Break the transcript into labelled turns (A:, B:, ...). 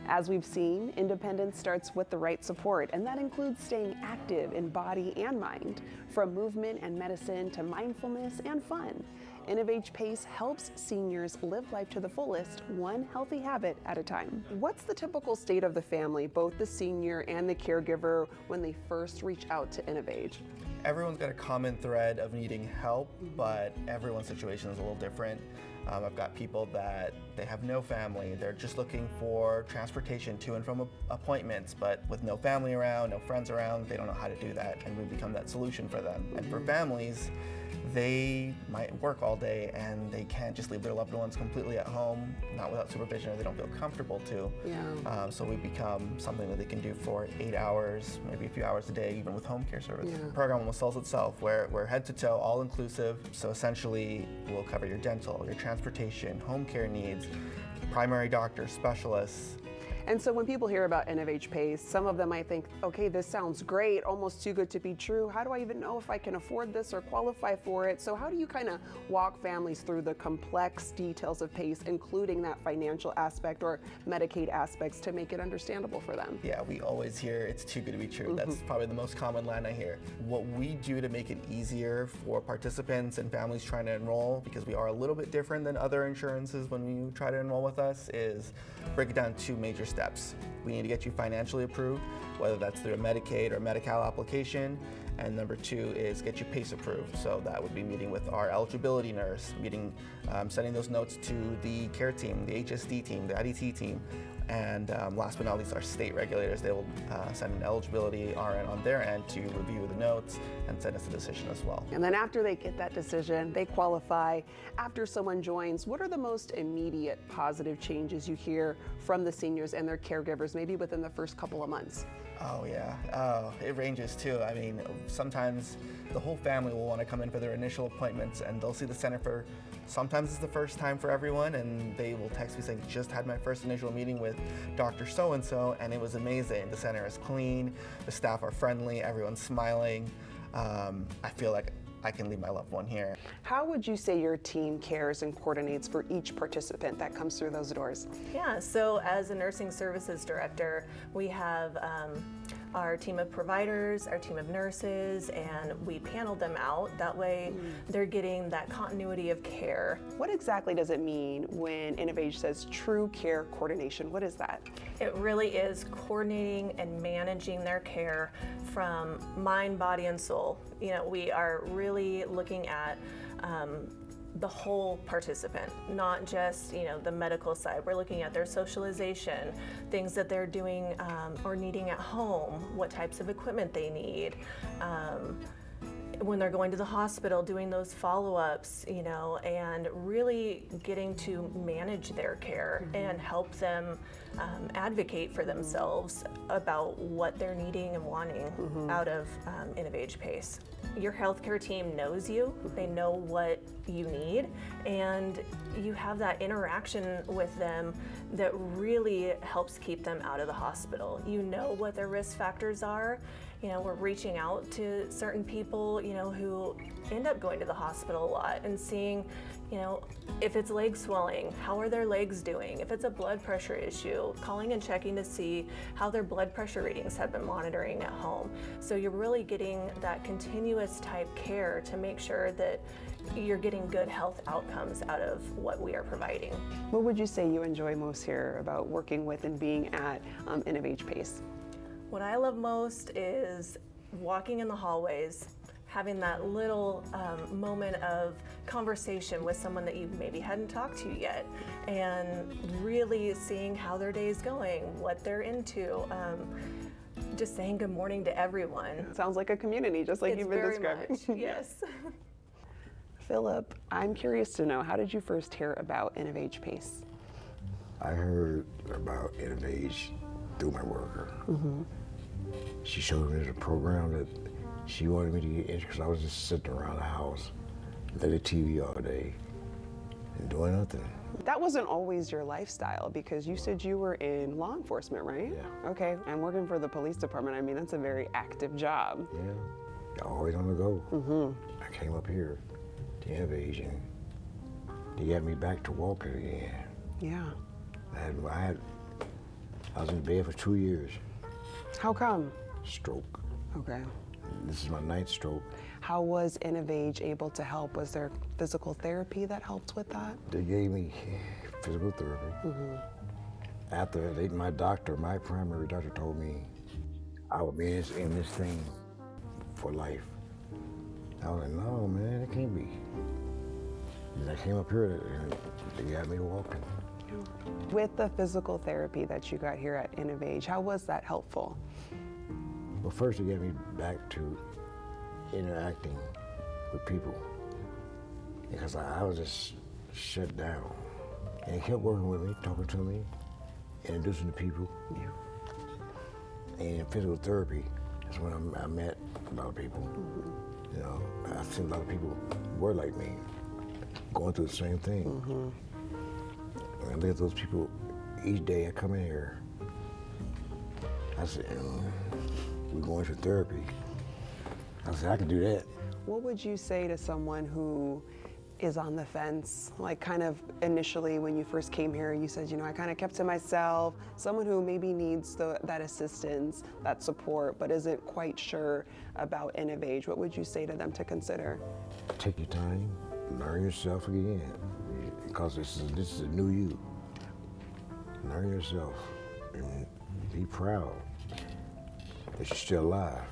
A: As we've seen, independence starts with the right support, and that includes staying active in body and mind, from movement and medicine to mindfulness and fun. InnovAge PACE helps seniors live life to the fullest, one healthy habit at a time. What's the typical state of the family, both the senior and the caregiver, when they first reach out to InnovAge?
B: Everyone's got a common thread of needing help, but everyone's situation is a little different. I've got people that they have no family. They're just looking for transportation to and from appointments, but with no family around, no friends around, they don't know how to do that, and we become that solution for them. And for families, they might work all day and they can't just leave their loved ones completely at home, not without supervision, or they don't feel comfortable to.
A: Yeah.
B: So we become something that they can do for 8 hours, maybe a few hours a day, even with home care service.
A: Yeah.
B: The program almost sells itself. We're head to toe, all inclusive. So essentially, we'll cover your dental, your transportation, home care needs, primary doctors, specialists.
A: And so when people hear about InnovAge PACE, some of them might think, okay, this sounds great, almost too good to be true. How do I even know if I can afford this or qualify for it? So how do you kind of walk families through the complex details of PACE, including that financial aspect or Medicaid aspects, to make it understandable for them?
B: Yeah, we always hear it's too good to be true. That's probably the most common line I hear. What we do to make it easier for participants and families trying to enroll, because we are a little bit different than other insurances when you try to enroll with us, is break it down to 2 major steps. We need to get you financially approved, whether that's through a Medicaid or Medi-Cal application. And number 2 is get you PACE approved. So that would be meeting with our eligibility nurse, sending those notes to the care team, the HSD team, the IDT team. And last but not least, our state regulators. They will send an eligibility RN on their end to review the notes and send us a decision as well.
A: And then after they get that decision, they qualify. After someone joins, what are the most immediate positive changes you hear from the seniors and their caregivers, maybe within the first couple of months?
B: Oh yeah, it ranges too. I mean, sometimes the whole family will want to come in for their initial appointments and they'll see the center for, sometimes it's the first time for everyone, and they will text me saying, just had my first initial meeting with Dr. So-and-so and it was amazing. The center is clean, the staff are friendly, everyone's smiling. I feel like I can leave my loved one here.
A: How would you say your team cares and coordinates for each participant that comes through those doors?
C: Yeah, so as a nursing services director, we have our team of providers, our team of nurses, and we panel them out. That way they're getting that continuity of care.
A: What exactly does it mean when InnovAge says true care coordination? What is that?
C: It really is coordinating and managing their care from mind, body, and soul. You know, we are really looking at the whole participant, not just, you know, the medical side. We're looking at their socialization, things that they're doing or needing at home, what types of equipment they need. When they're going to the hospital, doing those follow-ups, you know, and really getting to manage their care and help them advocate for themselves about what they're needing and wanting out of InnovAge PACE. Your healthcare team knows you, they know what you need, and you have that interaction with them that really helps keep them out of the hospital. You know what their risk factors are. You know, we're reaching out to certain people, you know, who end up going to the hospital a lot and seeing, you know, if it's leg swelling, how are their legs doing? If it's a blood pressure issue, calling and checking to see how their blood pressure readings have been monitoring at home. So you're really getting that continuous type care to make sure that you're getting good health outcomes out of what we are providing.
A: What would you say you enjoy most here about working with and being at InnovAge PACE?
C: What I love most is walking in the hallways, having that little moment of conversation with someone that you maybe hadn't talked to yet, and really seeing how their day is going, what they're into, just saying good morning to everyone.
A: Sounds like a community, just like you've been
C: very
A: describing.
C: Much, yes.
A: Philip, I'm curious to know, how did you first hear about InnovAge PACE?
D: I heard about InnovAge through my worker. She showed me the program that she wanted me to get into because I was just sitting around the house, looking at TV all day and doing nothing.
A: That wasn't always your lifestyle, because you said you were in law enforcement, right?
D: Yeah.
A: Okay, and working for the police department, I mean, that's a very active job.
D: Yeah, always on the go. I came up here to InnovAge and they got me back to walking again.
A: Yeah.
D: I I was in bed for 2 years.
A: How come?
D: Stroke.
A: Okay.
D: This is my 9th stroke.
A: How was InnovAge able to help? Was there physical therapy that helped with that?
D: They gave me physical therapy. After my primary doctor told me I would be in this thing for life. I was like, no, man, it can't be. And I came up here and they got me walking.
A: With the physical therapy that you got here at InnovAge, how was that helpful?
D: Well, first it got me back to interacting with people because I was just shut down. And he kept working with me, talking to me, introducing to people.
A: Yeah.
D: And physical therapy is when I met a lot of people. You know, I've seen a lot of people were like me, going through the same thing. And I look at those people each day I come in here. I said, we're going to therapy. I said, I can do that.
A: What would you say to someone who is on the fence? Like kind of initially when you first came here, you said, I kind of kept to myself. Someone who maybe needs that assistance, that support, but isn't quite sure about InnovAge. What would you say to them to consider?
D: Take your time, learn yourself again, because this is a new you. Learn yourself and be proud that you're still alive.